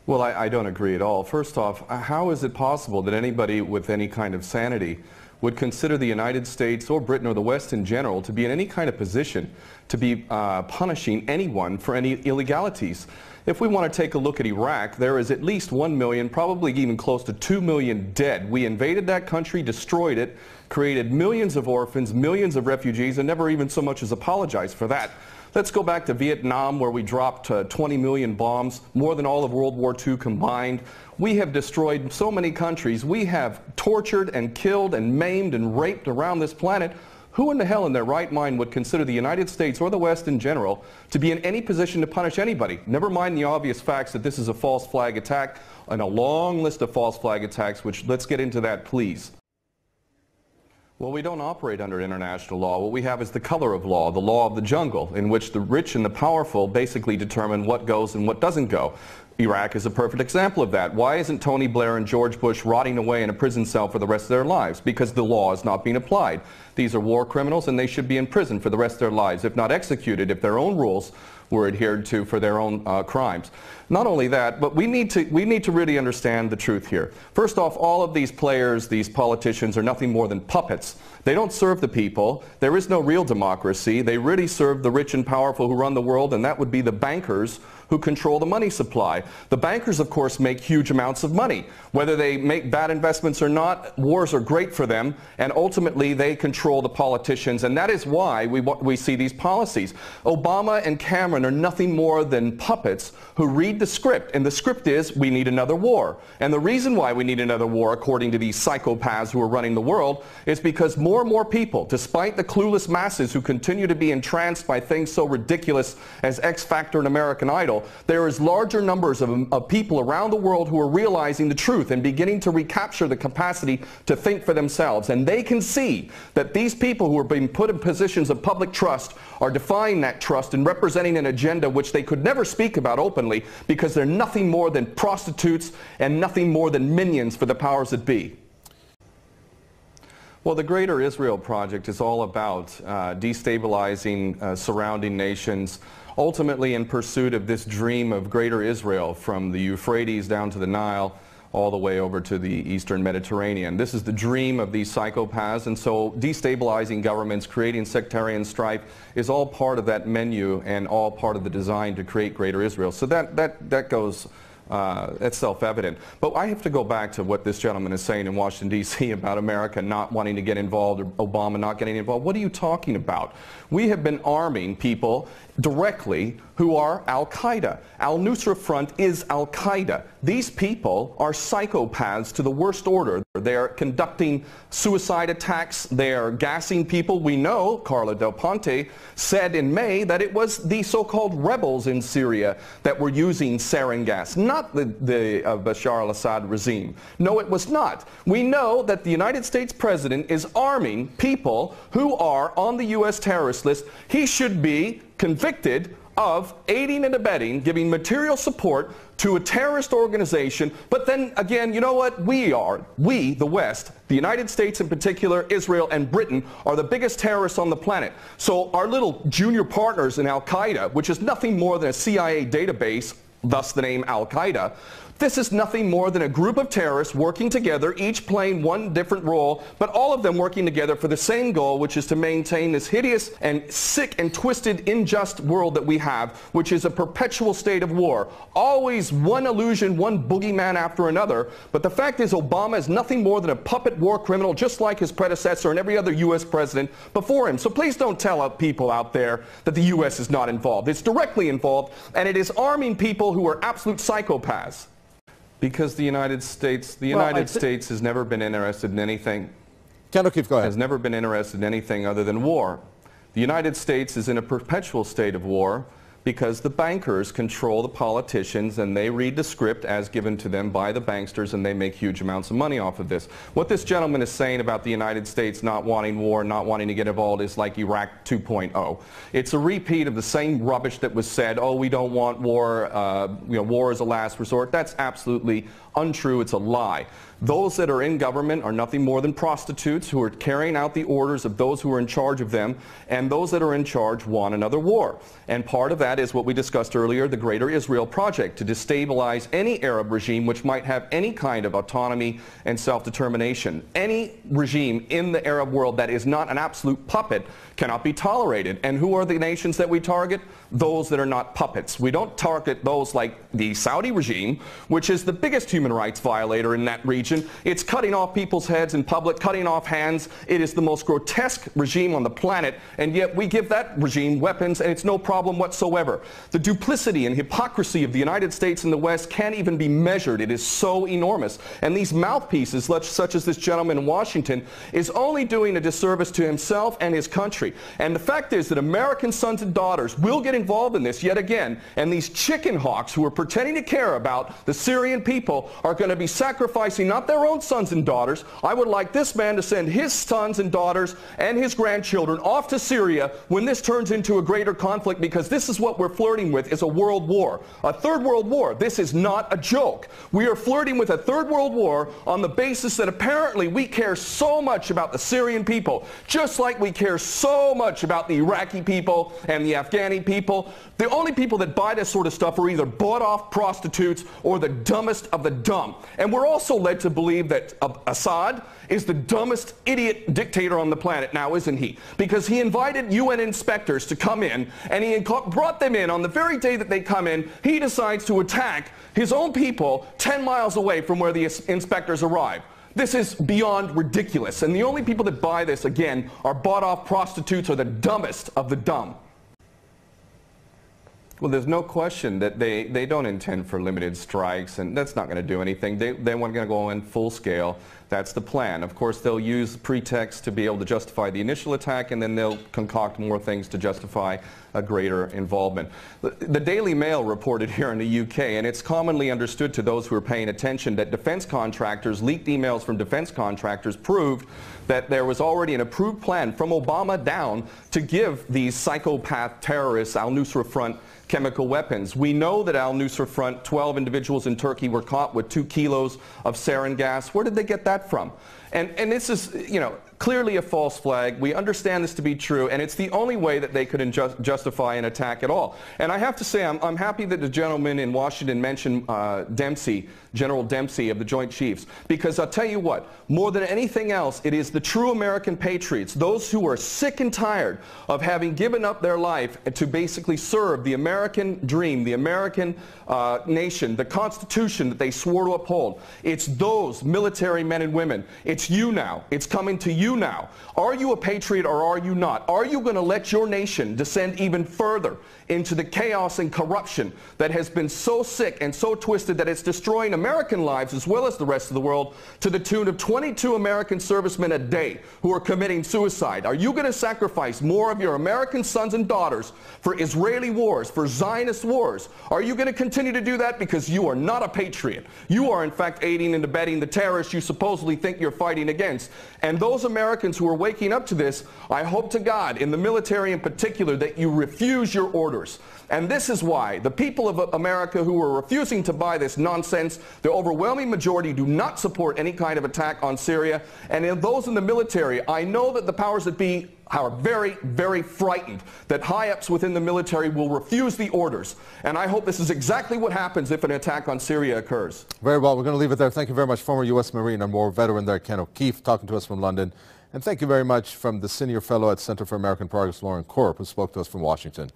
Well, I don't agree at all. First off, how is it possible that anybody with any kind of sanity would consider the United States or Britain or the West in general to be in any kind of position to be punishing anyone for any illegalities? If we want to take a look at Iraq, there is at least 1 million, probably even close to 2 million dead. We invaded that country, destroyed it, created millions of orphans, millions of refugees, and never even so much as apologized for that. Let's go back to Vietnam, where we dropped 20 million bombs, more than all of World War II combined. We have destroyed so many countries. We have tortured and killed and maimed and raped around this planet. Who in the hell in their right mind would consider the United States or the West in general to be in any position to punish anybody? Never mind the obvious facts that this is a false flag attack and a long list of false flag attacks, which let's get into that, please. Well, we don't operate under international law. What we have is the color of law, the law of the jungle, in which the rich and the powerful basically determine what goes and what doesn't go. Iraq is a perfect example of that. Why isn't Tony Blair and George Bush rotting away in a prison cell for the rest of their lives? Because the law is not being applied. These are war criminals, and they should be in prison for the rest of their lives, if not executed, if their own rules were adhered to for their own crimes. Not only that, but we need to really understand the truth here. First off, all of these players, these politicians, are nothing more than puppets. They don't serve the people. There is no real democracy. They really serve the rich and powerful who run the world, and that would be the bankers who control the money supply. The bankers, of course, make huge amounts of money. Whether they make bad investments or not, wars are great for them, and ultimately they control the politicians, and that is why we see these policies. Obama and Cameron are nothing more than puppets who read the script, and the script is we need another war. And the reason why we need another war, according to these psychopaths who are running the world, is because more and more people, despite the clueless masses who continue to be entranced by things so ridiculous as X Factor and American Idol, there is larger numbers of people around the world who are realizing the truth and beginning to recapture the capacity to think for themselves. And they can see that these people who are being put in positions of public trust are defying that trust and representing an agenda which they could never speak about openly, because they're nothing more than prostitutes and nothing more than minions for the powers that be. Well, the Greater Israel Project is all about destabilizing surrounding nations, ultimately in pursuit of this dream of Greater Israel, from the Euphrates down to the Nile, all the way over to the Eastern Mediterranean. This is the dream of these psychopaths, and so destabilizing governments, creating sectarian strife is all part of that menu and all part of the design to create Greater Israel. So that goes, that's self-evident. But I have to go back to what this gentleman is saying in Washington, D.C. about America not wanting to get involved, or Obama not getting involved. What are you talking about? We have been arming people directly who are Al-Qaeda. Al-Nusra Front is Al-Qaeda. These people are psychopaths to the worst order. They are conducting suicide attacks. They are gassing people. We know Carla Del Ponte said in May that it was the so-called rebels in Syria that were using sarin gas, not the Bashar al-Assad regime. No, it was not. We know that the United States president is arming people who are on the U.S. terrorist list. He should be convicted of aiding and abetting, giving material support to a terrorist organization. But then again, you know what? We, the West, the United States in particular, Israel and Britain, are the biggest terrorists on the planet. So our little junior partners in Al-Qaeda, which is nothing more than a CIA database, thus the name Al-Qaeda, this is nothing more than a group of terrorists working together, each playing one different role, but all of them working together for the same goal, which is to maintain this hideous and sick and twisted, unjust world that we have, which is a perpetual state of war. Always one illusion, one boogeyman after another. But the fact is, Obama is nothing more than a puppet war criminal, just like his predecessor and every other U.S. president before him. So please don't tell people out there that the U.S. is not involved. It's directly involved, and it is arming people who are absolute psychopaths. Because the United States has never been interested in anything. Kenneth O'Keefe, go ahead. Has never been interested in anything other than war. The United States is in a perpetual state of war because the bankers control the politicians, and they read the script as given to them by the banksters, and they make huge amounts of money off of this. What this gentleman is saying about the United States not wanting war, not wanting to get involved, is like Iraq 2.0. It's a repeat of the same rubbish that was said, oh, we don't want war, war is a last resort. That's absolutely untrue. It's a lie. Those that are in government are nothing more than prostitutes who are carrying out the orders of those who are in charge of them, and those that are in charge want another war. And part of that that is what we discussed earlier, the Greater Israel Project, to destabilize any Arab regime which might have any kind of autonomy and self-determination. Any regime in the Arab world that is not an absolute puppet cannot be tolerated. And who are the nations that we target? Those that are not puppets. We don't target those like the Saudi regime, which is the biggest human rights violator in that region. It's cutting off people's heads in public, cutting off hands. It is the most grotesque regime on the planet, and yet we give that regime weapons and it's no problem whatsoever. The duplicity and hypocrisy of the United States and the West can't even be measured. It is so enormous. And these mouthpieces, such as this gentleman in Washington, is only doing a disservice to himself and his country. And the fact is that American sons and daughters will get involved in this yet again, and these chicken hawks who are pretending to care about the Syrian people are going to be sacrificing not their own sons and daughters. I would like this man to send his sons and daughters and his grandchildren off to Syria when this turns into a greater conflict, because this is what we're flirting with, is a world war, a third world war. This is not a joke. We are flirting with a third world war on the basis that apparently we care so much about the Syrian people, just like we care so much about the Iraqi people and the Afghani people. The only people that buy this sort of stuff are either bought-off prostitutes or the dumbest of the dumb. And we're also led to believe that Assad is the dumbest idiot dictator on the planet now, isn't he? Because he invited UN inspectors to come in, and he brought them in. On the very day that they come in, he decides to attack his own people 10 miles away from where the inspectors arrive. This is beyond ridiculous, and the only people that buy this, again, are bought-off prostitutes or the dumbest of the dumb. Well, there's no question that they don't intend for limited strikes, and that's not going to do anything. They want to go in full scale. That's the plan. Of course, they'll use pretext to be able to justify the initial attack, and then they'll concoct more things to justify a greater involvement. The Daily Mail reported here in the UK, and it's commonly understood to those who are paying attention, that defense contractors, leaked emails from defense contractors proved that there was already an approved plan from Obama down to give these psychopath terrorists, Al-Nusra Front, chemical weapons. We know that Al-Nusra Front, 12 individuals in Turkey were caught with 2 kilos of sarin gas. Where did they get that from? And this is, clearly a false flag. We understand this to be true, and it's the only way that they could justify an attack at all. And I have to say, I'm happy that the gentleman in Washington mentioned Dempsey, General Dempsey of the Joint Chiefs, because I'll tell you what, more than anything else, it is the true American patriots, those who are sick and tired of having given up their life to basically serve the American dream, the American nation, the Constitution that they swore to uphold. It's those military men and women. It's you now. It's coming to you now. Are you a patriot or are you not? Are you going to let your nation descend even further into the chaos and corruption that has been so sick and so twisted that it's destroying American lives as well as the rest of the world, to the tune of 22 American servicemen a day who are committing suicide? Are you going to sacrifice more of your American sons and daughters for Israeli wars, for Zionist wars? Are you going to continue to do that because you are not a patriot? You are in fact aiding and abetting the terrorists you supposedly think you're fighting against. And those Americans who are waking up to this, I hope to God, in the military in particular, that you refuse your orders. And this is why the people of America who are refusing to buy this nonsense, the overwhelming majority do not support any kind of attack on Syria. And in those in the military, I know that the powers that be are very, very frightened that high-ups within the military will refuse the orders. And I hope this is exactly what happens if an attack on Syria occurs. Very well. We're going to leave it there. Thank you very much, former U.S. Marine and War veteran there, Ken O'Keefe, talking to us from London. And thank you very much from the Senior Fellow at Center for American Progress, Lauren Korb, who spoke to us from Washington.